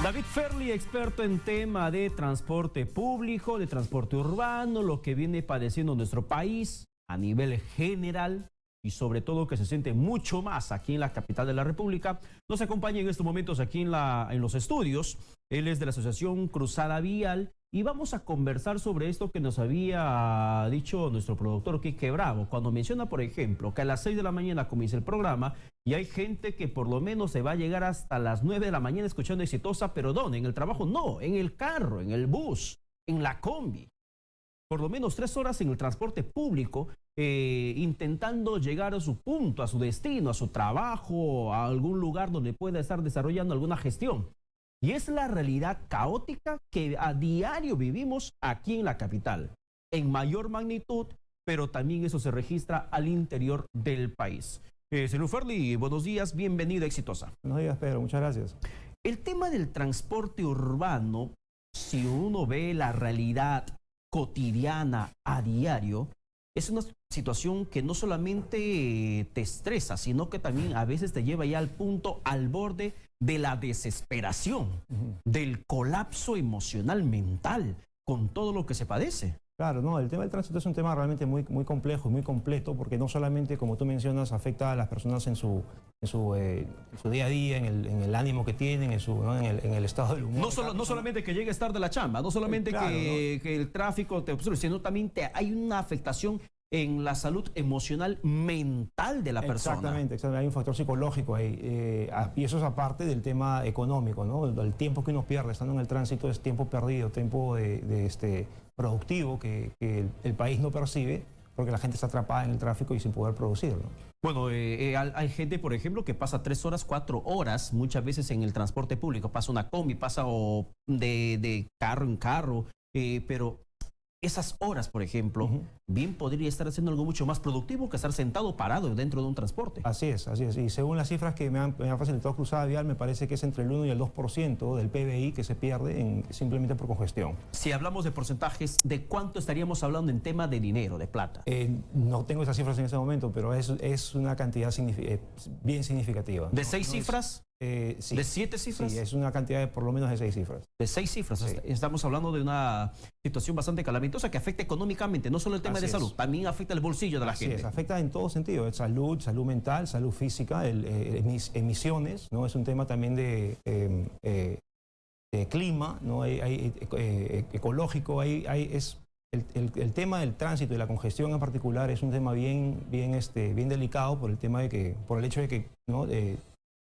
David Ferli, experto en tema de transporte público, de transporte urbano, lo que viene padeciendo nuestro país a nivel general y sobre todo que se siente mucho más aquí en la capital de la República. Nos acompaña en estos momentos aquí en los estudios. Él es de la Asociación Cruzada Vial y vamos a conversar sobre esto que nos había dicho nuestro productor Quique Bravo, cuando menciona, por ejemplo, que a las 6 de la mañana comienza el programa y hay gente que por lo menos se va a llegar hasta las 9 de la mañana escuchando Exitosa, pero ¿dónde? ¿En el trabajo? No, en el carro, en el bus, en la combi. Por lo menos 3 horas en el transporte público, intentando llegar a su punto, a su destino, a su trabajo, a algún lugar donde pueda estar desarrollando alguna gestión. Y es la realidad caótica que a diario vivimos aquí en la capital, en mayor magnitud, pero también eso se registra al interior del país. Señor Ferli, buenos días, bienvenido a Exitosa. Buenos días, Pedro, muchas gracias. El tema del transporte urbano, si uno ve la realidad cotidiana a diario, es una situación que no solamente te estresa, sino que también a veces te lleva ya al punto, al borde de la desesperación, del colapso emocional mental, con todo lo que se padece. Claro, no, el tema del tránsito es un tema realmente muy complejo y muy completo, porque no solamente, como tú mencionas, afecta a las personas en su día a día, en el ánimo que tienen, ¿no? en el estado del humor. No solamente que llegues tarde a la chamba, no solamente claro, que el tráfico te obstruye, sino también hay una afectación en la salud emocional mental de la persona. Exactamente, hay un factor psicológico ahí, y eso es aparte del tema económico, ¿no? El tiempo que uno pierde estando en el tránsito es tiempo perdido, tiempo productivo que el país no percibe porque la gente está atrapada en el tráfico y sin poder producirlo. Bueno, hay gente, por ejemplo, que pasa 3 horas, 4 horas, muchas veces en el transporte público, pasa una combi, pasa de carro en carro, pero esas horas, por ejemplo, bien podría estar haciendo algo mucho más productivo que estar sentado parado dentro de un transporte. Así es. Y según las cifras que me han facilitado Cruzada Vial, me parece que es entre el 1 y el 2% del PBI que se pierde simplemente por congestión. Si hablamos de porcentajes, ¿de cuánto estaríamos hablando en tema de dinero, de plata? No tengo esas cifras en ese momento, pero es una cantidad bien significativa. ¿De 6 cifras? Sí. ¿De 7 cifras? Sí, es una cantidad de por lo menos de 6 cifras. De 6 cifras. Sí. Estamos hablando de una situación bastante calamitosa que afecta económicamente, no solo el tema de salud, también afecta el bolsillo de la gente. Así es, afecta en todo sentido, salud mental, salud física, emisiones, ¿no? Es un tema también de clima, ¿no? Ecológico, el tema del tránsito y la congestión en particular es un tema bien delicado por el hecho de que, ¿no?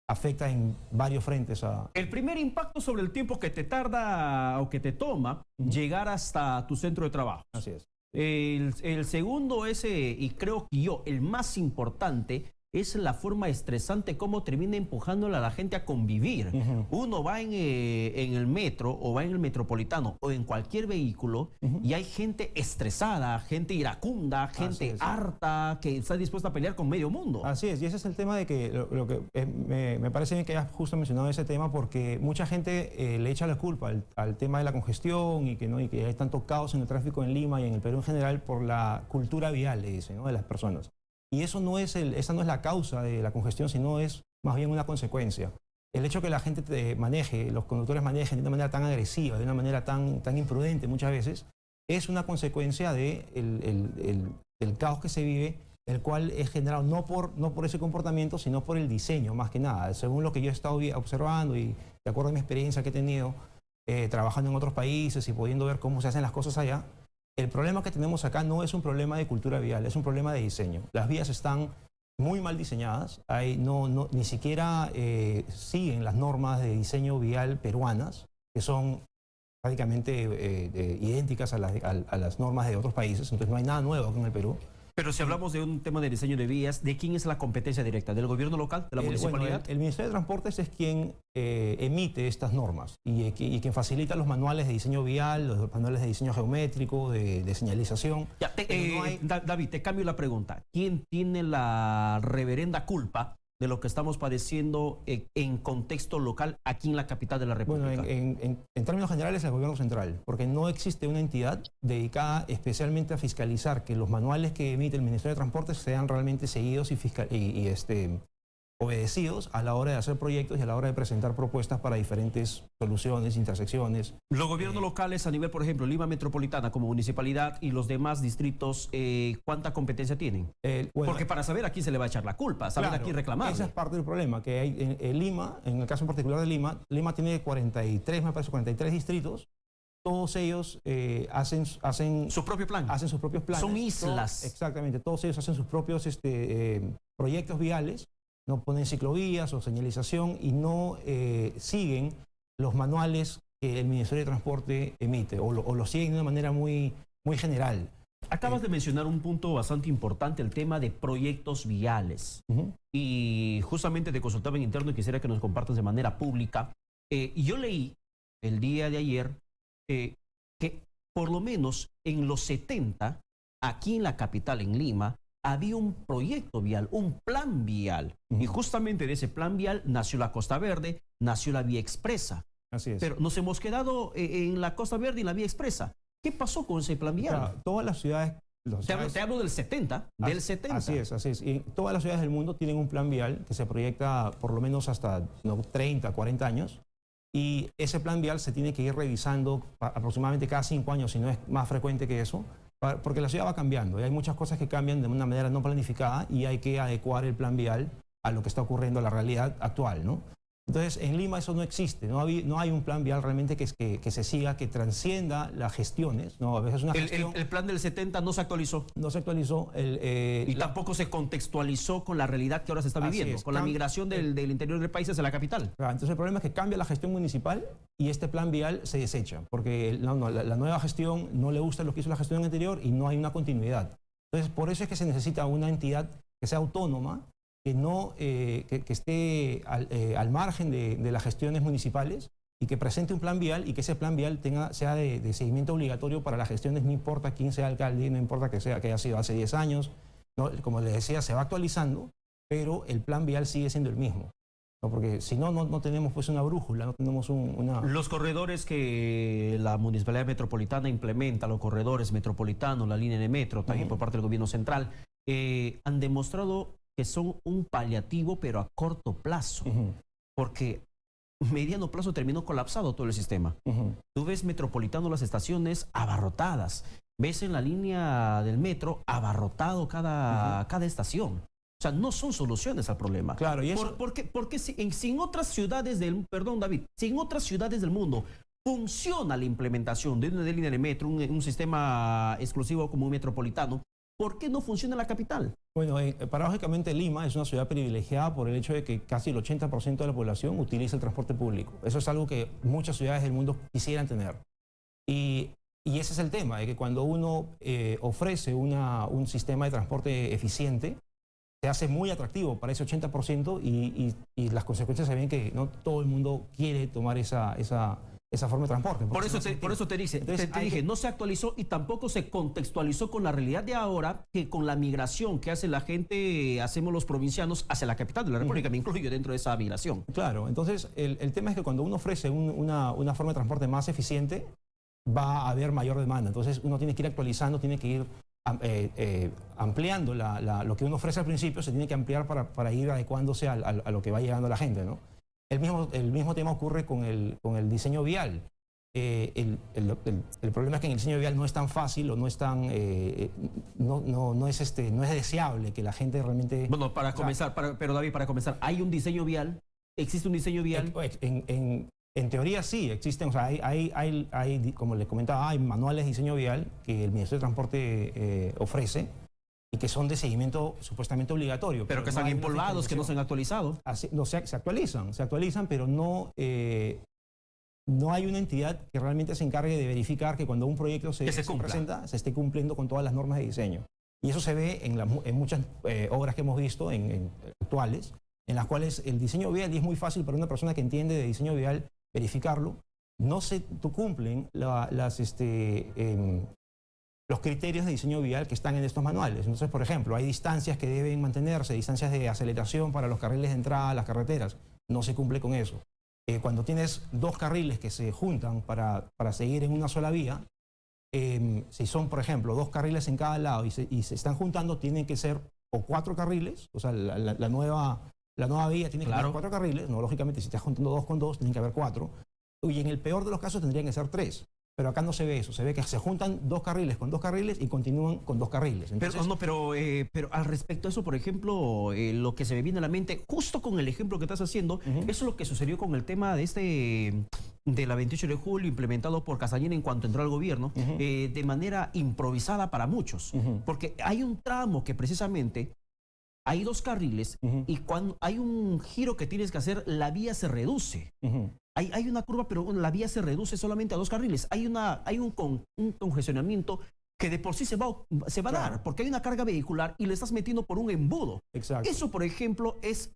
Afecta en varios frentes El primer impacto sobre el tiempo que te tarda o que te toma llegar hasta tu centro de trabajo. Así es. El segundo es, y creo que el más importante, es la forma estresante cómo termina empujándole a la gente a convivir. Uno va en el metro o va en el metropolitano o en cualquier vehículo y hay gente estresada, gente iracunda, gente harta que está dispuesta a pelear con medio mundo. Así es, y ese es el tema de que lo que me parece bien que hayas justo mencionado ese tema, porque mucha gente le echa la culpa al tema de la congestión y que hay tanto caos en el tráfico en Lima y en el Perú en general por la cultura vial, le dicen, ¿no? De las personas. Y eso esa no es la causa de la congestión, sino es más bien una consecuencia. El hecho que la gente los conductores manejen de una manera tan agresiva, de una manera tan imprudente muchas veces, es una consecuencia del caos que se vive, el cual es generado no por ese comportamiento, sino por el diseño, más que nada. Según lo que yo he estado observando y de acuerdo a mi experiencia que he tenido trabajando en otros países y pudiendo ver cómo se hacen las cosas allá, el problema que tenemos acá no es un problema de cultura vial, es un problema de diseño. Las vías están muy mal diseñadas, ni siquiera siguen las normas de diseño vial peruanas, que son prácticamente idénticas a las normas de otros países, entonces no hay nada nuevo aquí en el Perú. Pero si hablamos de un tema de diseño de vías, ¿de quién es la competencia directa? ¿Del gobierno local? ¿De la municipalidad? Bueno, el Ministerio de Transportes es quien emite estas normas y quien facilita los manuales de diseño vial, los manuales de diseño geométrico, de señalización. David, te cambio la pregunta. ¿Quién tiene la reverenda culpa de lo que estamos padeciendo en contexto local aquí en la capital de la República? Bueno, en términos generales, el gobierno central, porque no existe una entidad dedicada especialmente a fiscalizar que los manuales que emite el Ministerio de Transportes sean realmente seguidos y obedecidos a la hora de hacer proyectos y a la hora de presentar propuestas para diferentes soluciones, intersecciones. Los gobiernos locales a nivel, por ejemplo, Lima Metropolitana como municipalidad y los demás distritos, ¿cuánta competencia tienen? Bueno, porque para saber a quién se le va a echar la culpa, saber a quién reclamar. Esa es parte del problema, que hay en Lima, en el caso en particular de Lima, Lima tiene 43, me parece, 43 distritos. Todos ellos hacen su propio plan. Hacen sus propios planes. Son islas. Exactamente, todos ellos hacen sus propios proyectos viales, no ponen ciclovías o señalización y no siguen los manuales que el Ministerio de Transporte emite o lo siguen de una manera muy general. Acabas de mencionar un punto bastante importante, el tema de proyectos viales. Y justamente te consultaba en interno y quisiera que nos compartas de manera pública. Y yo leí el día de ayer que por lo menos en los 70, aquí en la capital, en Lima, había un proyecto vial, un plan vial. Y justamente de ese plan vial nació la Costa Verde, nació la Vía Expresa. Así es. Pero nos hemos quedado en la Costa Verde y la Vía Expresa. ¿Qué pasó con ese plan vial? O sea, todas las ciudades... Te hablo del 70, del 70. Así es. Y todas las ciudades del mundo tienen un plan vial que se proyecta por lo menos hasta 30, 40 años. Y ese plan vial se tiene que ir revisando aproximadamente cada 5 años, si no es más frecuente que eso, porque la ciudad va cambiando y hay muchas cosas que cambian de una manera no planificada y hay que adecuar el plan vial a lo que está ocurriendo, a la realidad actual, ¿no? Entonces, en Lima eso no existe, no hay un plan vial realmente que se siga, que transcienda las gestiones, ¿no? A veces una gestión... El plan del 70 no se actualizó. No se actualizó. Y tampoco se contextualizó con la realidad que ahora se está viviendo, con la migración del interior del país hacia la capital. Claro, entonces el problema es que cambia la gestión municipal y este plan vial se desecha, porque la nueva gestión no le gusta lo que hizo la gestión anterior y no hay una continuidad. Entonces, por eso es que se necesita una entidad que sea autónoma, que esté al margen de las gestiones municipales y que presente un plan vial y que ese plan vial sea de seguimiento obligatorio para las gestiones, no importa quién sea alcalde, no importa que haya sido hace 10 años, ¿no? Como les decía, se va actualizando, pero el plan vial sigue siendo el mismo, ¿no? Porque si no tenemos pues una brújula, no tenemos una... Los corredores que la Municipalidad Metropolitana implementa, los corredores metropolitanos, la línea de metro, también por parte del gobierno central, han demostrado que son un paliativo, pero a corto plazo, porque mediano plazo terminó colapsado todo el sistema. Tú ves Metropolitano las estaciones abarrotadas, ves en la línea del metro abarrotado cada estación. O sea, no son soluciones al problema. Claro, y eso... Porque si en otras ciudades si en otras ciudades del mundo funciona la implementación de una línea de metro, un sistema exclusivo como un metropolitano, ¿por qué no funciona en la capital? Bueno, paradójicamente Lima es una ciudad privilegiada por el hecho de que casi el 80% de la población utiliza el transporte público. Eso es algo que muchas ciudades del mundo quisieran tener. Y ese es el tema, de que cuando uno ofrece un sistema de transporte eficiente, se hace muy atractivo para ese 80% y las consecuencias se ven que no todo el mundo quiere tomar esa forma de transporte. Por eso te dije, no se actualizó y tampoco se contextualizó con la realidad de ahora, que con la migración que hace la gente, hacemos los provincianos hacia la capital de la República, me incluyo dentro de esa migración. Claro, entonces el tema es que cuando uno ofrece una forma de transporte más eficiente, va a haber mayor demanda. Entonces uno tiene que ir actualizando, tiene que ir ampliando lo que uno ofrece al principio, se tiene que ampliar para ir adecuándose a lo que va llegando a la gente, ¿no? El mismo tema ocurre con el diseño vial. El problema es que en el diseño vial no es tan fácil o no es tan no es deseable que la gente realmente... Bueno, pero David, para comenzar, ¿hay un diseño vial? ¿Existe un diseño vial? En teoría sí, existen, o sea, hay, como les comentaba, hay manuales de diseño vial que el Ministerio de Transporte ofrece y que son de seguimiento supuestamente obligatorio. Pero que están empolvados, que no se han actualizado. Se actualizan, pero no hay una entidad que realmente se encargue de verificar que cuando un proyecto se presenta, se esté cumpliendo con todas las normas de diseño. Y eso se ve en muchas obras que hemos visto, actuales, en las cuales el diseño vial, y es muy fácil para una persona que entiende de diseño vial verificarlo, no se cumplen los criterios de diseño vial que están en estos manuales. Entonces, por ejemplo, hay distancias que deben mantenerse, distancias de aceleración para los carriles de entrada a las carreteras. No se cumple con eso. Cuando tienes dos carriles que se juntan para seguir en una sola vía, si son, por ejemplo, dos carriles en cada lado y se están juntando, tienen que ser o 4 carriles, o sea, la nueva vía tiene que tener 4 carriles, no, lógicamente si estás juntando 2 con 2, tienen que haber 4, y en el peor de los casos tendrían que ser 3. Pero acá no se ve eso, se ve que se juntan 2 carriles con 2 carriles y continúan con 2 carriles. Entonces, pero al respecto a eso, por ejemplo, lo que se me viene a la mente, justo con el ejemplo que estás haciendo, eso es lo que sucedió con el tema de la 28 de julio, implementado por Castañeda en cuanto entró al gobierno, de manera improvisada para muchos. Porque hay un tramo que precisamente hay 2 carriles y cuando hay un giro que tienes que hacer, la vía se reduce. Hay una curva, pero la vía se reduce solamente a 2 carriles. Hay un congestionamiento que de por sí se va a dar, porque hay una carga vehicular y le estás metiendo por un embudo. Exacto. Eso, por ejemplo, es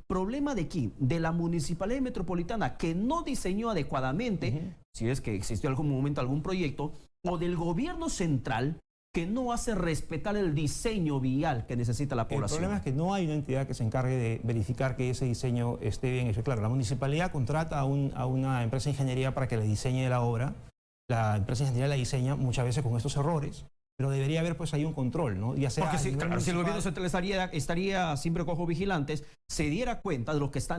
problema de quién, de la Municipalidad Metropolitana, que no diseñó adecuadamente, si es que existió en algún momento algún proyecto, o del gobierno central, que no hace respetar el diseño vial que necesita la población. El problema es que no hay una entidad que se encargue de verificar que ese diseño esté bien hecho. Claro, la municipalidad contrata a una empresa de ingeniería para que le diseñe la obra. La empresa de ingeniería la diseña muchas veces con estos errores, pero debería haber pues ahí un control, ¿no? Ya sea porque si el gobierno central estaría siempre con ojos vigilantes, se diera cuenta de lo que está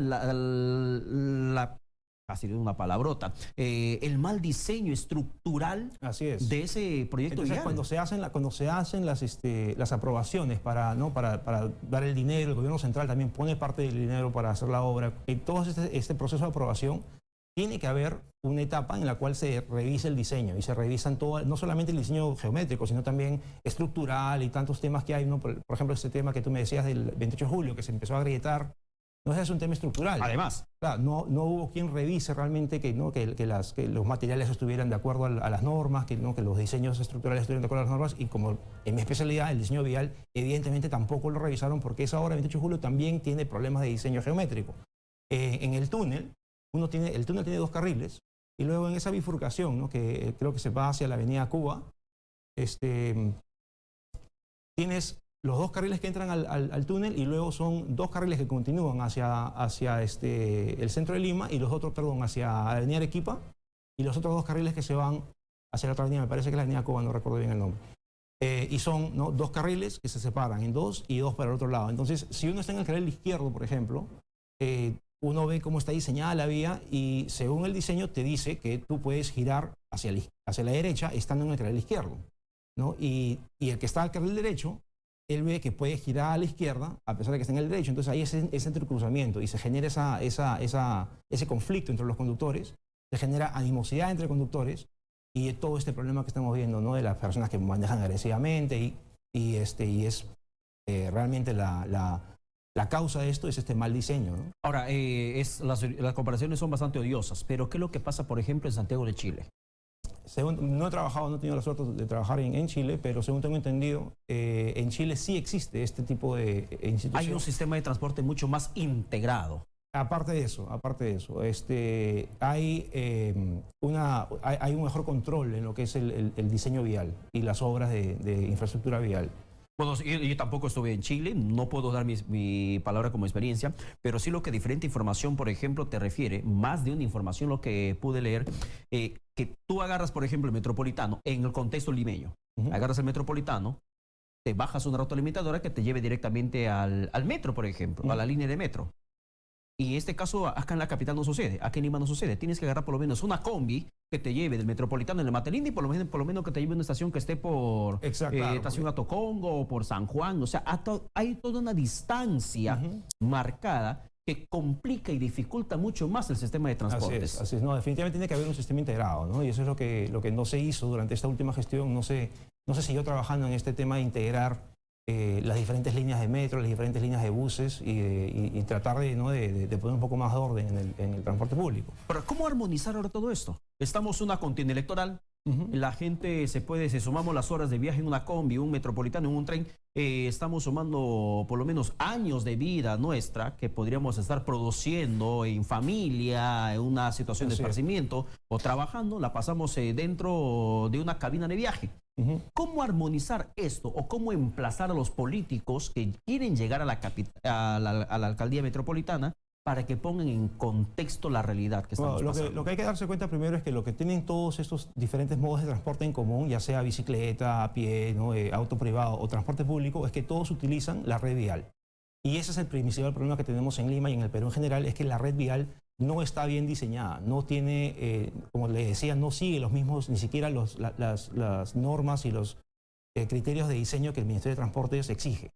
casi una palabrota, el mal diseño estructural de ese proyecto. Entonces, cuando se hacen las aprobaciones para dar el dinero, el gobierno central también pone parte del dinero para hacer la obra. En todo este proceso de aprobación tiene que haber una etapa en la cual se revisa el diseño y se revisan no solamente el diseño geométrico, sino también estructural y tantos temas que hay, ¿no? Por ejemplo, este tema que tú me decías del 28 de julio, que se empezó a agrietar. No, ese es un tema estructural. Además, claro, no hubo quien revise realmente que los materiales estuvieran de acuerdo a las normas, que los diseños estructurales estuvieran de acuerdo a las normas, y como en mi especialidad, el diseño vial, evidentemente tampoco lo revisaron porque esa obra, 28 de julio, también tiene problemas de diseño geométrico. En el túnel, el túnel tiene 2 carriles, y luego en esa bifurcación, ¿no? Que creo que se va hacia la avenida Cuba, tienes los 2 carriles que entran al túnel y luego son 2 carriles que continúan hacia el centro de Lima y los otros, perdón, hacia la avenida Arequipa, y los otros 2 carriles que se van hacia la otra avenida, me parece que es la avenida Cuba, no recuerdo bien el nombre. Y son 2 carriles que se separan en 2 y 2 para el otro lado. Entonces, si uno está en el carril izquierdo, por ejemplo, uno ve cómo está diseñada la vía y según el diseño te dice que tú puedes girar hacia la derecha estando en el carril izquierdo, ¿no? Y el que está al carril derecho, él ve que puede girar a la izquierda a pesar de que está en el derecho. Entonces ahí ese entrecruzamiento y se genera ese conflicto entre los conductores, se genera animosidad entre conductores y todo este problema que estamos viendo, ¿no? De las personas que manejan agresivamente y realmente la causa de esto es este mal diseño, ¿no? Ahora, las comparaciones son bastante odiosas, pero ¿qué es lo que pasa, por ejemplo, en Santiago de Chile? No he trabajado, no he tenido la suerte de trabajar en Chile, pero según tengo entendido, en Chile sí existe este tipo de institución. Hay un sistema de transporte mucho más integrado. Aparte de eso, hay un mejor control en lo que es el diseño vial y las obras de infraestructura vial. Bueno, yo tampoco estuve en Chile, no puedo dar mi palabra como experiencia, pero sí lo que diferente información, por ejemplo, te refiere, más de una información lo que pude leer, que tú agarras, por ejemplo, el Metropolitano en el contexto limeño. Agarras el Metropolitano, te bajas una ruta limitadora que te lleve directamente al metro, por ejemplo, a la línea de metro. Y en este caso, acá en la capital no sucede, acá en Lima no sucede. Tienes que agarrar por lo menos una combi que te lleve del Metropolitano en el Matelín y por lo menos que te lleve a una estación que esté por estación Atocongo o por San Juan. O sea, hay toda una distancia marcada que complica y dificulta mucho más el sistema de transportes. Así es. No, definitivamente tiene que haber un sistema integrado, ¿no? Y eso es lo que no se hizo durante esta última gestión. No se siguió trabajando en este tema de integrar las diferentes líneas de metro, las diferentes líneas de buses y tratar de poner un poco más de orden en el transporte público. Pero ¿cómo armonizar ahora todo esto? Estamos en una contienda electoral, la gente si sumamos las horas de viaje en una combi, un metropolitano, en un tren, estamos sumando por lo menos años de vida nuestra que podríamos estar produciendo en familia, en una situación de esparcimiento o trabajando, la pasamos dentro de una cabina de viaje. ¿Cómo armonizar esto o cómo emplazar a los políticos que quieren llegar a la alcaldía metropolitana para que pongan en contexto la realidad que estamos pasando? Lo que hay que darse cuenta primero es que lo que tienen todos estos diferentes modos de transporte en común, ya sea bicicleta, a pie, ¿no? Auto privado o transporte público, es que todos utilizan la red vial. Y ese es el principal problema que tenemos en Lima y en el Perú en general, es que la red vial no está bien diseñada, no tiene, como le decía, no sigue los mismos, ni siquiera las normas y los criterios de diseño que el Ministerio de Transportes exige.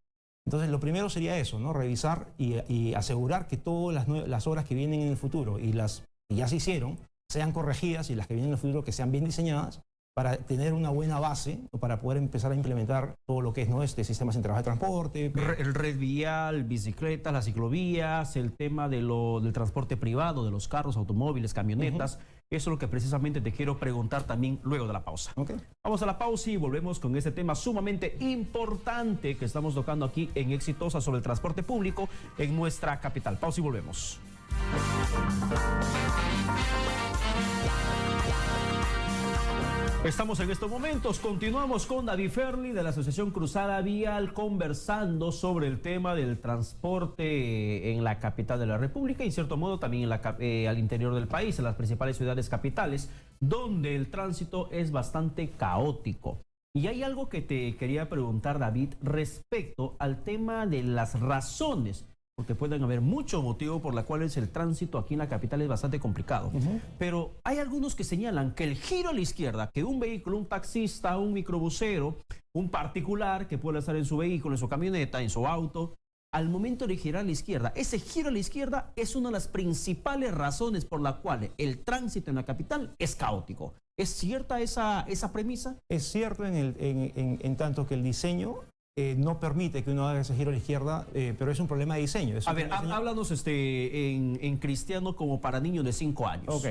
Entonces, lo primero sería eso, ¿no? Revisar y asegurar que todas las obras que vienen en el futuro y las que ya se hicieron sean corregidas, y las que vienen en el futuro que sean bien diseñadas para tener una buena base, ¿no? Para poder empezar a implementar todo lo que es, ¿no? Sistemas integrados de transporte. El red vial, bicicletas, las ciclovías, el tema del transporte privado, de los carros, automóviles, camionetas. Eso es lo que precisamente te quiero preguntar también luego de la pausa. Vamos a la pausa y volvemos con este tema sumamente importante que estamos tocando aquí en Exitosa sobre el transporte público en nuestra capital. Pausa y volvemos. Estamos en estos momentos, continuamos con David Ferli de la Asociación Cruzada Vial conversando sobre el tema del transporte en la capital de la República y en cierto modo también al interior del país, en las principales ciudades capitales, donde el tránsito es bastante caótico. Y hay algo que te quería preguntar, David, respecto al tema de las razones, porque pueden haber muchos motivos por los cuales el tránsito aquí en la capital es bastante complicado. Pero hay algunos que señalan que el giro a la izquierda, que un vehículo, un taxista, un microbusero, un particular que puede estar en su vehículo, en su camioneta, en su auto, al momento de girar a la izquierda, ese giro a la izquierda es una de las principales razones por la cual el tránsito en la capital es caótico. ¿Es cierta esa premisa? Es cierto en tanto que el diseño no permite que uno haga ese giro a la izquierda, pero es un problema de diseño. A ver, háblanos en cristiano como para niños de 5 años. Ok.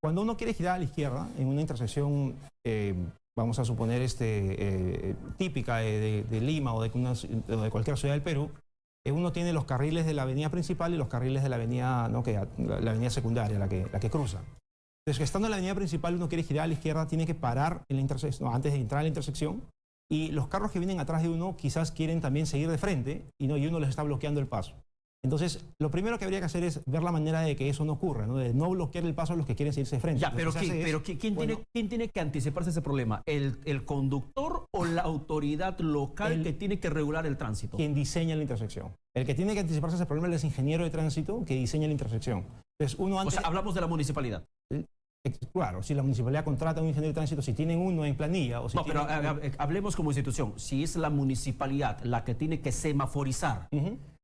Cuando uno quiere girar a la izquierda en una intersección, vamos a suponer típica de Lima o de cualquier ciudad del Perú, uno tiene los carriles de la avenida principal y los carriles de la avenida, ¿no? la avenida secundaria, la que cruza. Entonces, estando en la avenida principal, uno quiere girar a la izquierda, tiene que parar en la intersección, antes de entrar a la intersección. Y los carros que vienen atrás de uno quizás quieren también seguir de frente y uno les está bloqueando el paso. Entonces, lo primero que habría que hacer es ver la manera de que eso no ocurra, ¿no? De no bloquear el paso a los que quieren seguirse de frente. Ya, pero ¿quién tiene que anticiparse a ese problema? ¿El conductor o la autoridad local que tiene que regular el tránsito? Quien diseña la intersección. El que tiene que anticiparse a ese problema es el ingeniero de tránsito que diseña la intersección. Entonces, o sea, hablamos de la municipalidad. Claro, si la municipalidad contrata a un ingeniero de tránsito, si tienen uno en planilla o si pero hablemos como institución. Si es la municipalidad la que tiene que semaforizar,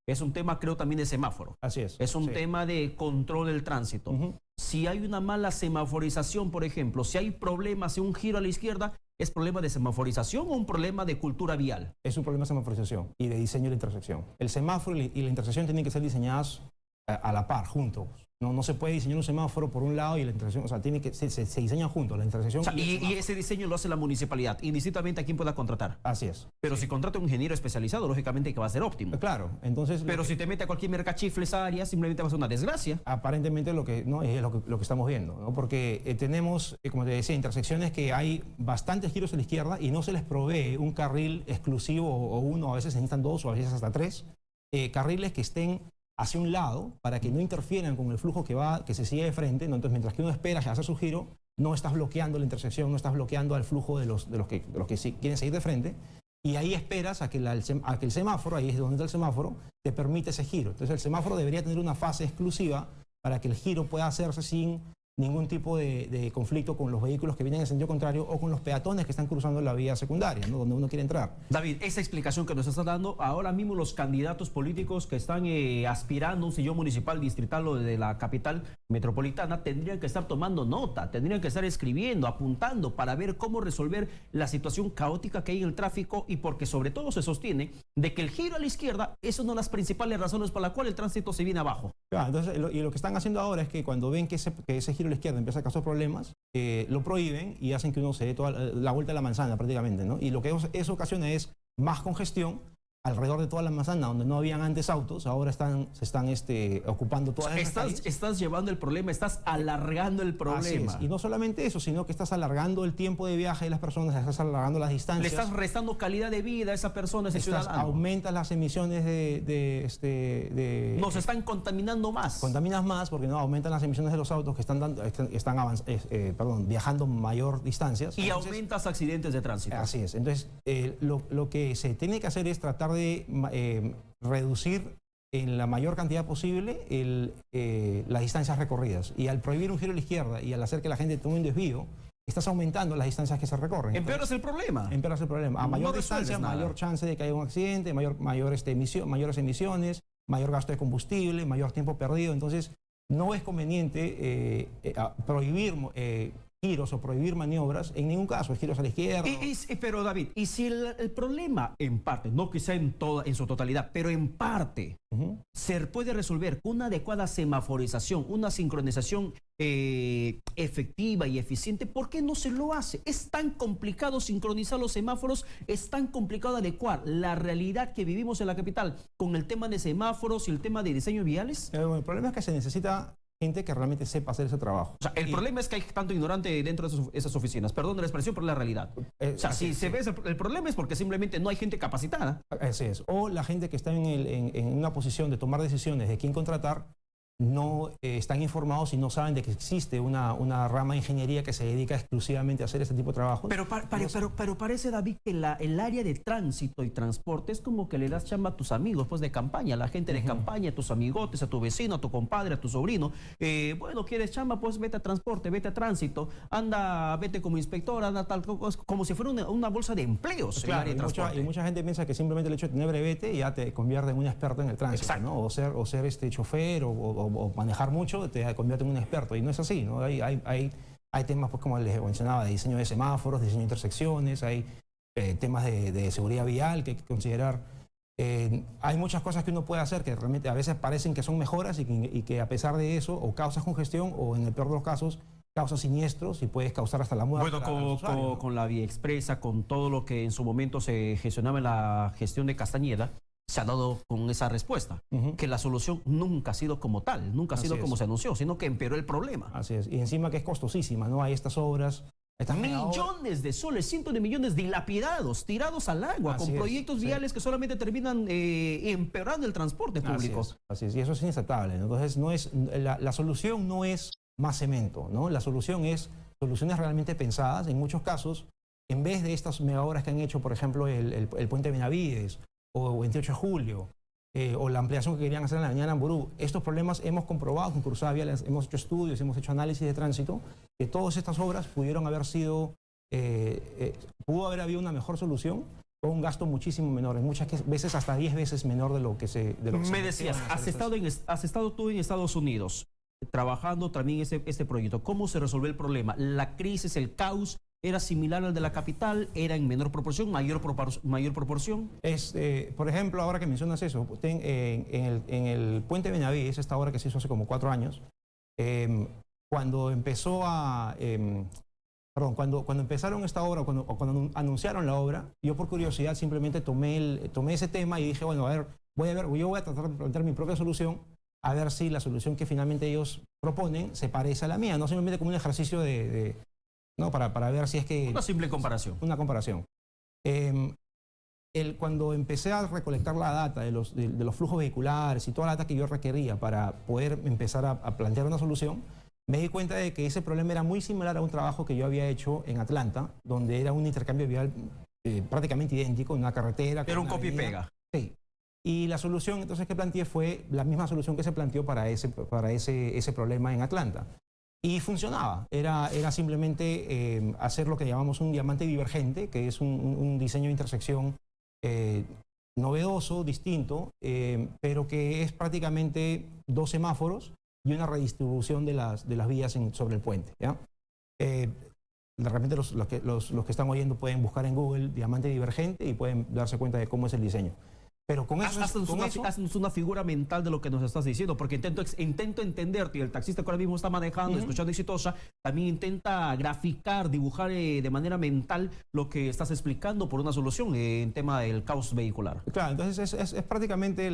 es un tema, creo, también de semáforo. Así es. Es un tema de control del tránsito. Si hay una mala semaforización, por ejemplo, si hay problemas, si un giro a la izquierda, ¿es problema de semaforización o un problema de cultura vial? Es un problema de semaforización y de diseño de la intersección. El semáforo y la intersección tienen que ser diseñadas a la par, juntos. No se puede diseñar un semáforo por un lado y la intersección, o sea, se diseñan juntos, la intersección. O sea, y ese diseño lo hace la municipalidad, indistintamente a quién pueda contratar. Así es. Pero si contrata un ingeniero especializado, lógicamente que va a ser óptimo. Claro, entonces... Pero si te mete a cualquier mercachifle esa área, simplemente va a ser una desgracia. Aparentemente no, es lo que estamos viendo, ¿no? Porque tenemos, como te decía, intersecciones que hay bastantes giros a la izquierda y no se les provee un carril exclusivo o uno, a veces se necesitan 2 o a veces hasta 3 carriles que estén hacia un lado para que no interfieran con el flujo que se sigue de frente, ¿no? Entonces, mientras que uno espera a hacer su giro, no estás bloqueando la intersección, no estás bloqueando al flujo de los que quieren seguir de frente, y ahí esperas a que el semáforo, ahí es donde está el semáforo, te permite ese giro. Entonces, el semáforo debería tener una fase exclusiva para que el giro pueda hacerse sin ningún tipo de conflicto con los vehículos que vienen en sentido contrario o con los peatones que están cruzando la vía secundaria, ¿no? Donde uno quiere entrar. David, esa explicación que nos estás dando, ahora mismo los candidatos políticos que están aspirando a un sillón municipal distrital o de la capital metropolitana tendrían que estar tomando nota, tendrían que estar escribiendo, apuntando para ver cómo resolver la situación caótica que hay en el tráfico, y porque sobre todo se sostiene de que el giro a la izquierda es una de las principales razones por la cual el tránsito se viene abajo. Claro, entonces, lo que están haciendo ahora es que cuando ven que ese giro a la izquierda empieza a causar problemas, lo prohíben y hacen que uno se dé toda la vuelta a la manzana prácticamente, ¿no? Y lo que eso ocasiona es más congestión, alrededor de toda la manzana, donde no habían antes autos, ahora se están ocupando todas esas calles. Estás llevando el problema, estás alargando el problema. Así es. Y no solamente eso, sino que estás alargando el tiempo de viaje de las personas, estás alargando las distancias. Le estás restando calidad de vida a esa persona, a ese ciudadano. Aumentas las emisiones Nos están contaminando más. Contaminas más porque no aumentan las emisiones de los autos que están viajando mayor distancias. Y entonces, aumentas accidentes de tránsito. Así es. Entonces, lo que se tiene que hacer es tratar de reducir en la mayor cantidad posible las distancias recorridas. Y al prohibir un giro a la izquierda y al hacer que la gente tome un desvío, estás aumentando las distancias que se recorren. Empeoras el problema. Empeoras el problema. A mayor distancia, mayor chance de que haya un accidente, mayores emisiones, mayor gasto de combustible, mayor tiempo perdido. Entonces, no es conveniente prohibir giros o prohibir maniobras, en ningún caso, giros a la izquierda. Pero David, y si el problema en parte, no quizá en su totalidad, pero en parte, se puede resolver con una adecuada semaforización, una sincronización efectiva y eficiente, ¿por qué no se lo hace? Es tan complicado sincronizar los semáforos, es tan complicado adecuar la realidad que vivimos en la capital con el tema de semáforos y el tema de diseño viales. El problema es que se necesita gente que realmente sepa hacer ese trabajo. O sea, el problema es que hay tanto ignorante dentro de esas oficinas. Perdón la expresión, pero es la realidad. O sea, si se ve el problema es porque simplemente no hay gente capacitada. Así es. O la gente que está en una posición de tomar decisiones de quién contratar, no están informados y no saben de que existe una rama de ingeniería que se dedica exclusivamente a hacer este tipo de trabajo. Pero parece, David, que el área de tránsito y transporte es como que le das chamba a tus amigos pues, de campaña, a la gente de campaña, a tus amigotes, a tu vecino, a tu compadre, a tu sobrino. Bueno, ¿quieres chamba? Pues vete a transporte, vete a tránsito, vete como inspector, anda tal cosa, como si fuera una bolsa de empleos. Claro, en el área de transporte. Y mucha gente piensa que simplemente el hecho de tener brevete ya te convierte en un experto en el tránsito, ¿no? O ser chofer o manejar mucho te convierte en un experto, y no es así, ¿no? Hay temas, pues, como les mencionaba, de diseño de semáforos, diseño de intersecciones, hay temas de seguridad vial que hay que considerar. Hay muchas cosas que uno puede hacer que realmente a veces parecen que son mejoras y que a pesar de eso o causas congestión o en el peor de los casos causas siniestros y puedes causar hasta la muerte. Bueno, con la vía expresa, con todo lo que en su momento se gestionaba en la gestión de Castañeda, se ha dado con esa respuesta, que la solución nunca ha sido como tal, nunca ha sido como se anunció, sino que empeoró el problema. Así es, y encima que es costosísima, ¿no? Hay estas obras, millones de soles, cientos de millones dilapidados, tirados al agua, con proyectos viales que solamente terminan empeorando el transporte público. Así es, y eso es inaceptable. Entonces, la solución no es más cemento, ¿no? La solución es soluciones realmente pensadas. En muchos casos, en vez de estas megaobras que han hecho, por ejemplo, el puente Benavides, o 28 de julio, o la ampliación que querían hacer en la avenida Namburú, estos problemas hemos comprobado con Cruzada Vial, hemos hecho estudios, hemos hecho análisis de tránsito, que todas estas obras pudieron haber sido, pudo haber habido una mejor solución con un gasto muchísimo menor, en muchas veces hasta 10 veces menor de lo que se... Me decías, has estado tú en Estados Unidos trabajando también este proyecto. ¿Cómo se resolvió el problema? ¿La crisis, el caos, era similar al de la capital? ¿Era en menor proporción, mayor proporción? Por ejemplo, ahora que mencionas eso, en el puente Benavides, esta obra que se hizo hace como 4 años, cuando empezaron esta obra, cuando anunciaron la obra, yo por curiosidad simplemente tomé ese tema y dije, bueno, yo voy a tratar de plantear mi propia solución, a ver si la solución que finalmente ellos proponen se parece a la mía, no simplemente como un ejercicio ¿no? Para ver si es que... Una simple comparación. Una comparación. Cuando empecé a recolectar la data de los flujos vehiculares y toda la data que yo requería para poder empezar a plantear una solución, me di cuenta de que ese problema era muy similar a un trabajo que yo había hecho en Atlanta, donde era un intercambio vial prácticamente idéntico, en una carretera. Era un copia y pega. Sí. Y la solución entonces que planteé fue la misma solución que se planteó para ese problema en Atlanta. Y funcionaba. Era simplemente hacer lo que llamamos un diamante divergente, que es un diseño de intersección novedoso, distinto, pero que es prácticamente 2 semáforos y una redistribución de las vías sobre el puente, ¿ya? De repente los que están oyendo pueden buscar en Google diamante divergente y pueden darse cuenta de cómo es el diseño. Pero con eso, haznos una figura mental de lo que nos estás diciendo, porque intento entenderte, y el taxista que ahora mismo está manejando, escuchando Exitosa, también intenta graficar, dibujar de manera mental lo que estás explicando por una solución en tema del caos vehicular. Claro, entonces es prácticamente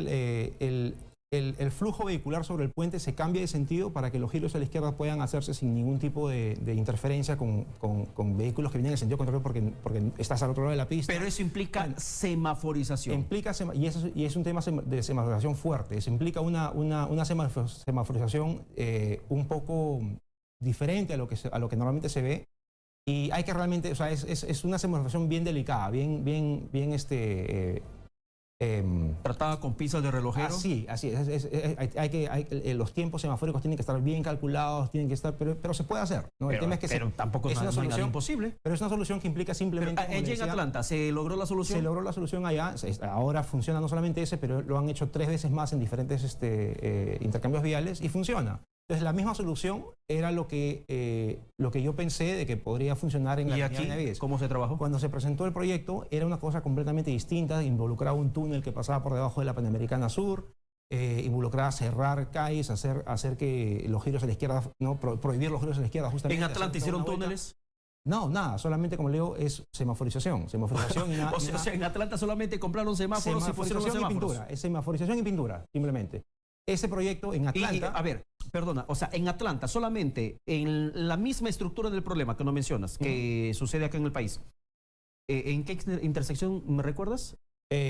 el flujo vehicular sobre el puente se cambia de sentido para que los giros a la izquierda puedan hacerse sin ningún tipo de interferencia con vehículos que vienen en sentido contrario porque estás al otro lado de la pista. Pero eso implica semaforización. Y es un tema de semaforización fuerte. Eso implica una semaforización un poco diferente a lo que normalmente se ve. Y hay que realmente, o sea, es una semaforización bien delicada, bien tratada con pinzas de relojero. Así es. Los tiempos semafóricos tienen que estar bien calculados, tienen que estar, pero se puede hacer, ¿no? El tema es que tampoco es una solución imposible. Pero es una solución que implica simplemente. Allí en Atlanta, ¿se logró la solución? Se logró la solución allá. Ahora funciona no solamente ese, pero lo han hecho 3 veces más en diferentes intercambios viales y funciona. Entonces la misma solución era lo que yo pensé de que podría funcionar en la avenida Benavides. ¿Cómo se trabajó? Cuando se presentó el proyecto era una cosa completamente distinta, involucraba un túnel que pasaba por debajo de la Panamericana Sur, involucraba cerrar calles, hacer que los giros a la izquierda, no, prohibir los giros a la izquierda justamente. ¿En Atlanta hicieron túneles? No, nada, solamente como le digo es semaforización y nada. O sea, en Atlanta solamente compraron semáforos y pusieron los semáforos. Pintura, es semaforización y pintura, simplemente. Ese proyecto en Atlanta... a ver, perdona, o sea, en Atlanta solamente en la misma estructura del problema que no mencionas, que sucede acá en el país, ¿en qué intersección me recuerdas?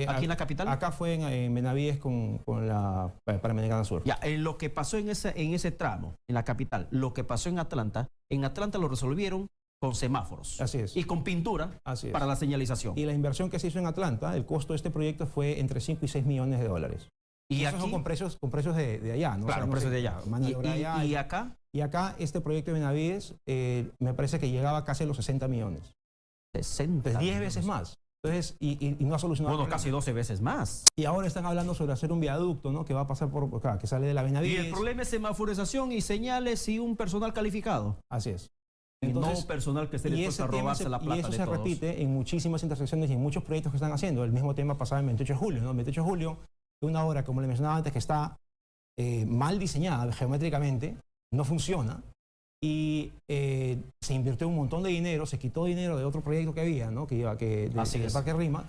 ¿Aquí en la capital? Acá fue en Benavides con la Panamericana Sur. Ya, en lo que pasó en ese tramo, en la capital, lo que pasó en Atlanta lo resolvieron con semáforos. Así es. Y con pintura para la señalización. Y la inversión que se hizo en Atlanta, el costo de este proyecto fue entre 5 y 6 millones de dólares. Y esos son con precios de allá, ¿no? Claro, precios de allá. ¿Y acá? Y acá este proyecto de Benavides me parece que llegaba casi a los 60 millones. 60 Entonces, 10 veces más. Entonces, y no ha solucionado. Bueno, casi 12 veces más. Y ahora están hablando sobre hacer un viaducto, ¿no? Que va a pasar que sale de la Benavides. Y el problema es semaforización y señales y un personal calificado. Así es. Entonces, no personal que esté dispuesto a robarse la plata de todos. Y eso se repite en muchísimas intersecciones y en muchos proyectos que están haciendo. El mismo tema pasaba en 28 de julio, ¿no? En 28 de julio, una obra, como le mencionaba antes, que está mal diseñada geométricamente, no funciona, y se invirtió un montón de dinero, se quitó dinero de otro proyecto que había, ¿no? Del Parque Rima,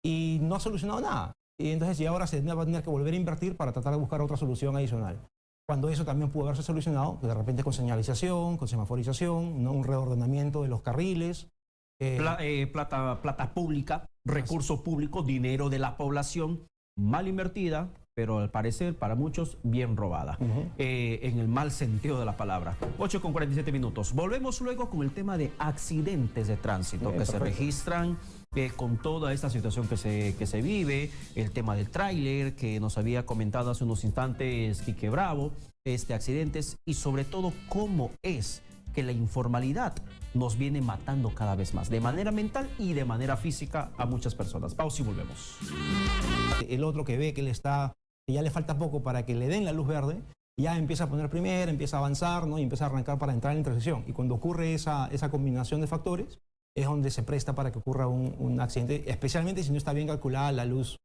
y no ha solucionado nada. Y entonces ya ahora se va a tener que volver a invertir para tratar de buscar otra solución adicional. Cuando eso también pudo haberse solucionado, de repente con señalización, con semaforización, ¿no? Un reordenamiento de los carriles. Plata pública, recurso público, dinero de la población, mal invertida, pero al parecer para muchos bien robada, en el mal sentido de la palabra. 8:47. Volvemos luego con el tema de accidentes de tránsito que se registran con toda esta situación que se vive, el tema del tráiler que nos había comentado hace unos instantes Quique Bravo, accidentes y sobre todo cómo es que la informalidad nos viene matando cada vez más, de manera mental y de manera física a muchas personas. Pausa y volvemos. El otro que ve que ya le falta poco para que le den la luz verde, ya empieza a poner primera, empieza a avanzar, ¿no? Y empieza a arrancar para entrar en la intersección. Y cuando ocurre esa combinación de factores, es donde se presta para que ocurra un accidente, especialmente si no está bien calculada la luz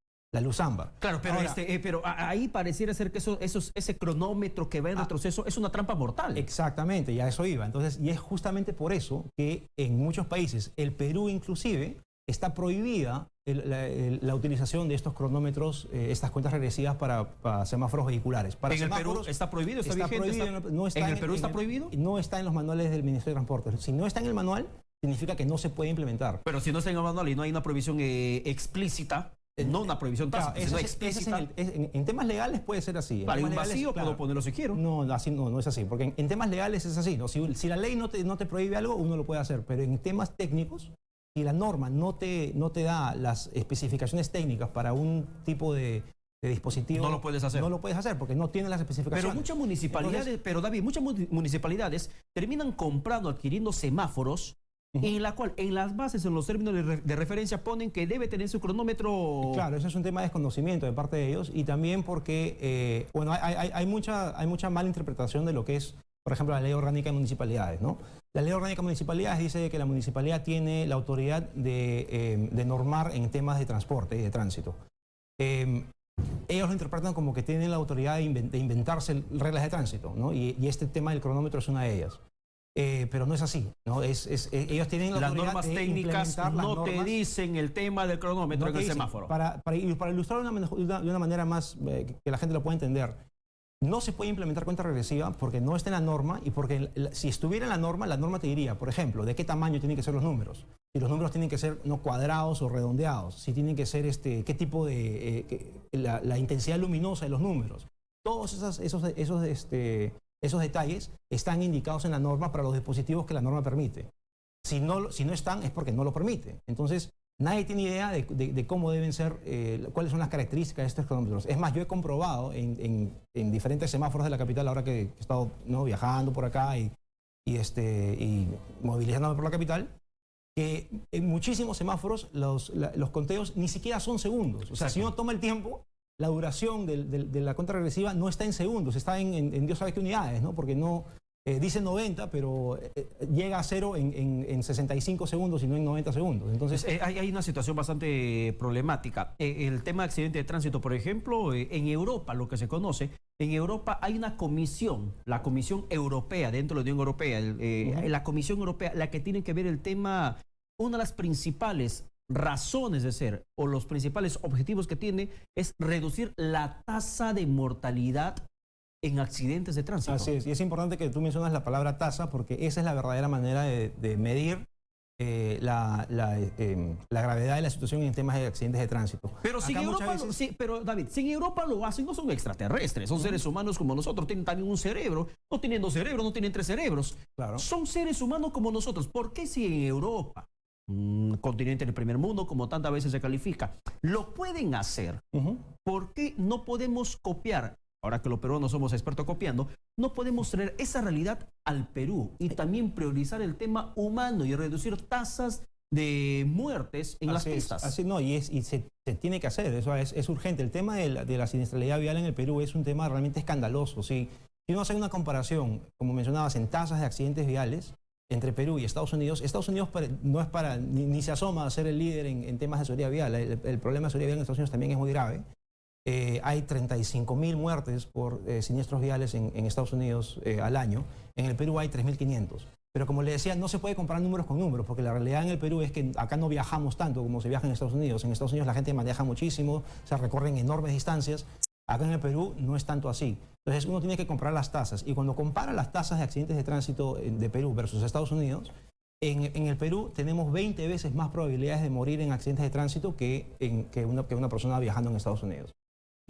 ámbar. Claro, pero, ahora, pero ahí pareciera ser que ese cronómetro que va en retroceso es una trampa mortal. Exactamente, ya eso iba. Entonces, y es justamente por eso que en muchos países, el Perú inclusive, está prohibida la utilización de estos cronómetros, estas cuentas regresivas para semáforos vehiculares. ¿En el Perú está prohibido? ¿Está vigente? ¿En el Perú está prohibido? No está en los manuales del Ministerio de Transporte. Si no está en el manual, significa que no se puede implementar. Pero si no está en el manual y no hay una prohibición explícita, no una prohibición tácita, sino explícita. En temas legales puede ser así. Hay un vacío, puedo ponerlo si quiero. No es así, porque en temas legales es así, ¿no? Si la ley no te prohíbe algo, uno lo puede hacer, pero en temas técnicos, si la norma no te da las especificaciones técnicas para un tipo de dispositivo, no lo puedes hacer. No lo puedes hacer porque no tiene las especificaciones. Pero muchas municipalidades, David, muchas municipalidades terminan comprando, adquiriendo semáforos, en la cual en las bases, en los términos de referencia ponen que debe tener su cronómetro. Claro, eso es un tema de desconocimiento de parte de ellos y también porque, hay mucha mala interpretación de lo que es, por ejemplo, la Ley Orgánica de Municipalidades, ¿no? La Ley Orgánica de Municipalidades dice que la municipalidad tiene la autoridad de normar en temas de transporte y de tránsito. ellos lo interpretan como que tienen la autoridad de inventarse reglas de tránsito, ¿no? Y este tema del cronómetro es una de ellas. Pero no es así, ¿no? Ellos tienen la Las autoridad normas de técnicas implementar las no te normas. dicen el tema del cronómetro No en te el dicen. semáforo. Para ilustrar de una manera más que la gente lo pueda entender, no se puede implementar cuenta regresiva porque no está en la norma y porque si estuviera en la norma te diría, por ejemplo, de qué tamaño tienen que ser los números. Si los números tienen que ser no cuadrados o redondeados, si tienen que ser qué tipo de la intensidad luminosa de los números. Todos esos detalles están indicados en la norma para los dispositivos que la norma permite. Si no están es porque no lo permite. Entonces, nadie tiene idea de cómo deben ser, cuáles son las características de estos cronómetros. Es más, yo he comprobado en diferentes semáforos de la capital, ahora que he estado, ¿no?, viajando por acá y movilizándome por la capital, que en muchísimos semáforos los conteos ni siquiera son segundos. O sea, si uno toma el tiempo, la duración de la cuenta regresiva no está en segundos, está en Dios sabe qué unidades, ¿no? Porque no dice 90, pero llega a cero en 65 segundos y no en 90 segundos. Entonces, hay una situación bastante problemática. El tema de accidente de tránsito, por ejemplo, en Europa, lo que se conoce, en Europa hay una comisión, la Comisión Europea, dentro de la Unión Europea, la Comisión Europea, la que tiene que ver el tema, una de las principales razones de ser o los principales objetivos que tiene es reducir la tasa de mortalidad en accidentes de tránsito. Así es, y es importante que tú mencionas la palabra tasa porque esa es la verdadera manera de medir la gravedad de la situación en temas de accidentes de tránsito. Pero si en Europa, pero David, si en Europa lo hacen, no son extraterrestres, son seres humanos como nosotros, tienen también un cerebro, no tienen dos cerebros, no tienen tres cerebros. Claro. Son seres humanos como nosotros. ¿Por qué si en Europa, un continente del primer mundo, como tantas veces se califica, lo pueden hacer? ¿Por qué no podemos copiar? Ahora que los peruanos somos expertos copiando, no podemos traer esa realidad al Perú y también priorizar el tema humano y reducir tasas de muertes en las pistas. Así no, y se tiene que hacer, eso es urgente. El tema de la siniestralidad vial en el Perú es un tema realmente escandaloso. Si uno hace una comparación, como mencionabas, en tasas de accidentes viales entre Perú y Estados Unidos no es para, ni se asoma a ser el líder en temas de seguridad vial. El problema de seguridad vial en Estados Unidos también es muy grave. Hay 35.000 muertes por siniestros viales en Estados Unidos al año. En el Perú hay 3.500. Pero como le decía, no se puede comparar números con números, porque la realidad en el Perú es que acá no viajamos tanto como se viaja en Estados Unidos. En Estados Unidos la gente maneja muchísimo, se recorren enormes distancias. Acá en el Perú no es tanto así. Entonces uno tiene que comparar las tasas. Y cuando compara las tasas de accidentes de tránsito de Perú versus Estados Unidos, en el Perú tenemos 20 veces más probabilidades de morir en accidentes de tránsito que una persona viajando en Estados Unidos.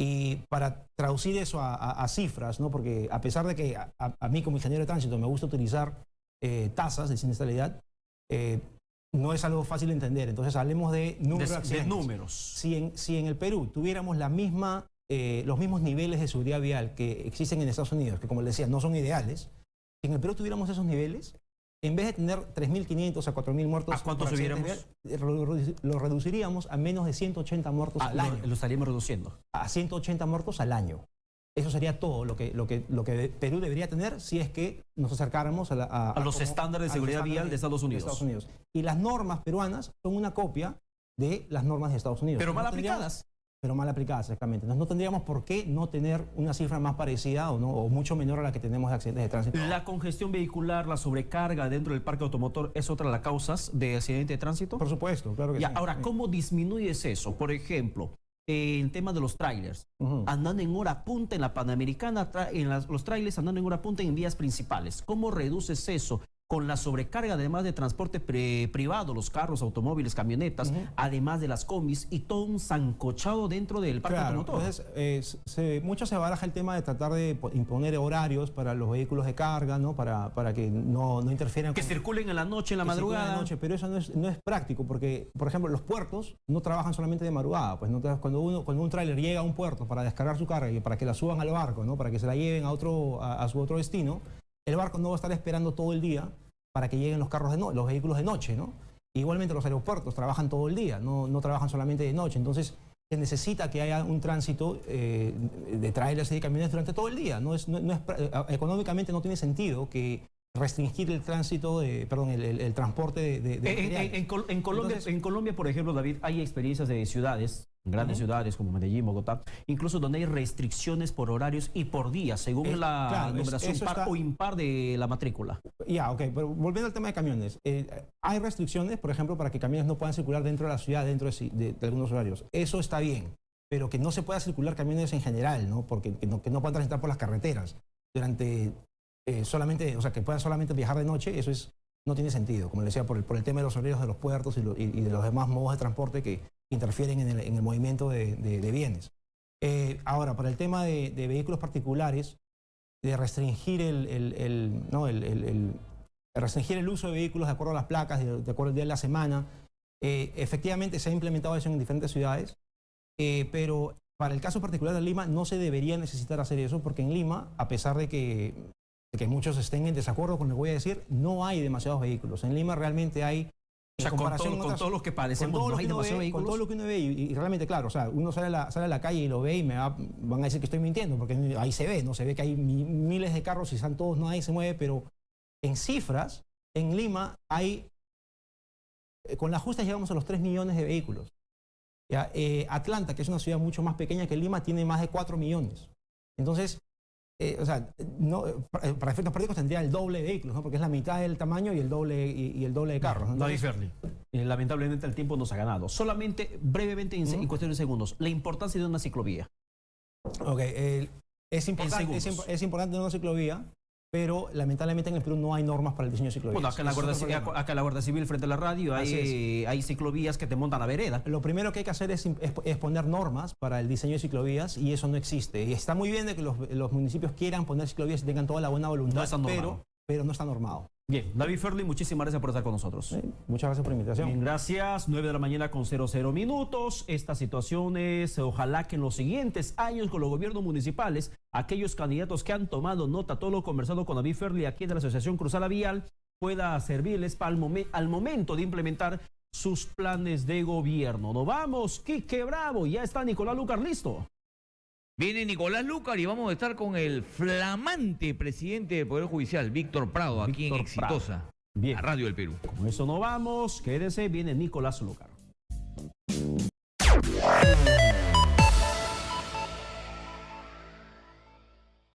Y para traducir eso a cifras, ¿no? Porque a pesar de que a mí como ingeniero de tránsito me gusta utilizar tasas de siniestralidad, no es algo fácil de entender. Entonces hablemos de números de accidentes. De números. Si en el Perú tuviéramos los mismos niveles de seguridad vial que existen en Estados Unidos, que como les decía no son ideales, si en el Perú tuviéramos esos niveles, en vez de tener 3.500 a 4.000 muertos, ¿a cuántos subiéramos? Lo reduciríamos a menos de 180 muertos al año. Lo estaríamos reduciendo. A 180 muertos al año. Eso sería todo lo que Perú debería tener si es que nos acercáramos a los estándares de seguridad vial de Estados Unidos. Y las normas peruanas son una copia de las normas de Estados Unidos. Pero mal aplicadas. Pero mal aplicadas, exactamente. Entonces no tendríamos por qué no tener una cifra más parecida o mucho menor a la que tenemos de accidentes de tránsito. ¿La congestión vehicular, la sobrecarga dentro del parque automotor es otra de las causas de accidente de tránsito? Por supuesto, claro que sí. Ahora, ¿cómo disminuyes eso? Por ejemplo, el tema de los trailers. Andando en hora punta en la Panamericana, los trailers andando en hora punta en vías principales. ¿Cómo reduces eso? Con la sobrecarga, además de transporte privado, los carros, automóviles, camionetas, además de las combis y todo un zancochado dentro del parque automotor. Entonces, mucho se baraja el tema de tratar de imponer horarios para los vehículos de carga, ¿no? Para que no interfieran. Que circulen en la noche, en la madrugada. Pero eso no es práctico, porque, por ejemplo, los puertos no trabajan solamente de madrugada. Pues, ¿no? Cuando un tráiler llega a un puerto para descargar su carga y para que la suban al barco, ¿no? Para que se la lleven a su otro destino, el barco no va a estar esperando todo el día para que lleguen los vehículos de noche, ¿no? Igualmente los aeropuertos trabajan todo el día, no trabajan solamente de noche. Entonces se necesita que haya un tránsito de trailers y de camiones durante todo el día. Económicamente no tiene sentido que restringir el tránsito, el transporte de materiales. En Colombia, por ejemplo, David, hay experiencias de ciudades, grandes ciudades como Medellín, Bogotá, incluso donde hay restricciones por horarios y por días, según la numeración par o impar de la matrícula. Ya, ok, pero volviendo al tema de camiones, hay restricciones, por ejemplo, para que camiones no puedan circular dentro de la ciudad, dentro de algunos horarios. Eso está bien, pero que no se pueda circular camiones en general, ¿no? Porque que no puedan transitar por las carreteras durante solamente, o sea, que puedan solamente viajar de noche, eso no tiene sentido, como le decía, por el tema de los horarios de los puertos y de los demás modos de transporte que interfieren en el movimiento de bienes. Ahora, para el tema de vehículos particulares, de restringir restringir el uso de vehículos de acuerdo a las placas, de acuerdo al día de la semana, efectivamente se ha implementado eso en diferentes ciudades, pero para el caso particular de Lima no se debería necesitar hacer eso, porque en Lima, a pesar de que muchos estén en desacuerdo con lo que voy a decir, no hay demasiados vehículos. En Lima realmente hay, o sea, con todo lo que padecemos, no hay demasiados vehículos. Con todo lo que uno ve, y realmente, claro, o sea, uno sale a la calle y lo ve y van a decir que estoy mintiendo, porque ahí se ve, ¿no? Se ve que hay miles de carros y están todos, nadie se mueve, pero en cifras, en Lima hay, con las justas llegamos a los 3 millones de vehículos. ¿Ya? Atlanta, que es una ciudad mucho más pequeña que Lima, tiene más de 4 millones. Entonces, o sea, para efectos prácticos tendría el doble de vehículos, ¿no? Porque es la mitad del tamaño y el doble de carros, ¿no? David Ferli, lamentablemente el tiempo nos ha ganado. Solamente, brevemente, en cuestión de segundos, la importancia de una ciclovía. Ok, es importante una ciclovía, pero lamentablemente en el Perú no hay normas para el diseño de ciclovías. Bueno, acá en la Guardia Civil frente a la radio hay ciclovías que te montan a vereda. Lo primero que hay que hacer es poner normas para el diseño de ciclovías, y eso no existe. Y está muy bien de que los municipios quieran poner ciclovías y tengan toda la buena voluntad, pero no está normado. Bien, David Ferli, muchísimas gracias por estar con nosotros. Muchas gracias por la invitación. Bien, gracias. 9 de la mañana con 00 minutos. Estas situaciones, ojalá que en los siguientes años con los gobiernos municipales, aquellos candidatos que han tomado nota, todo lo conversado con David Ferli aquí de la Asociación Cruzada Vial, pueda servirles al momento de implementar sus planes de gobierno. Nos vamos, Quique Bravo. Ya está Nicolás Lucar listo. Viene Nicolás Lucar y vamos a estar con el flamante presidente del Poder Judicial, Víctor Prado, aquí en Exitosa, bien, la Radio del Perú. Con eso no vamos, quédese, viene Nicolás Lucar.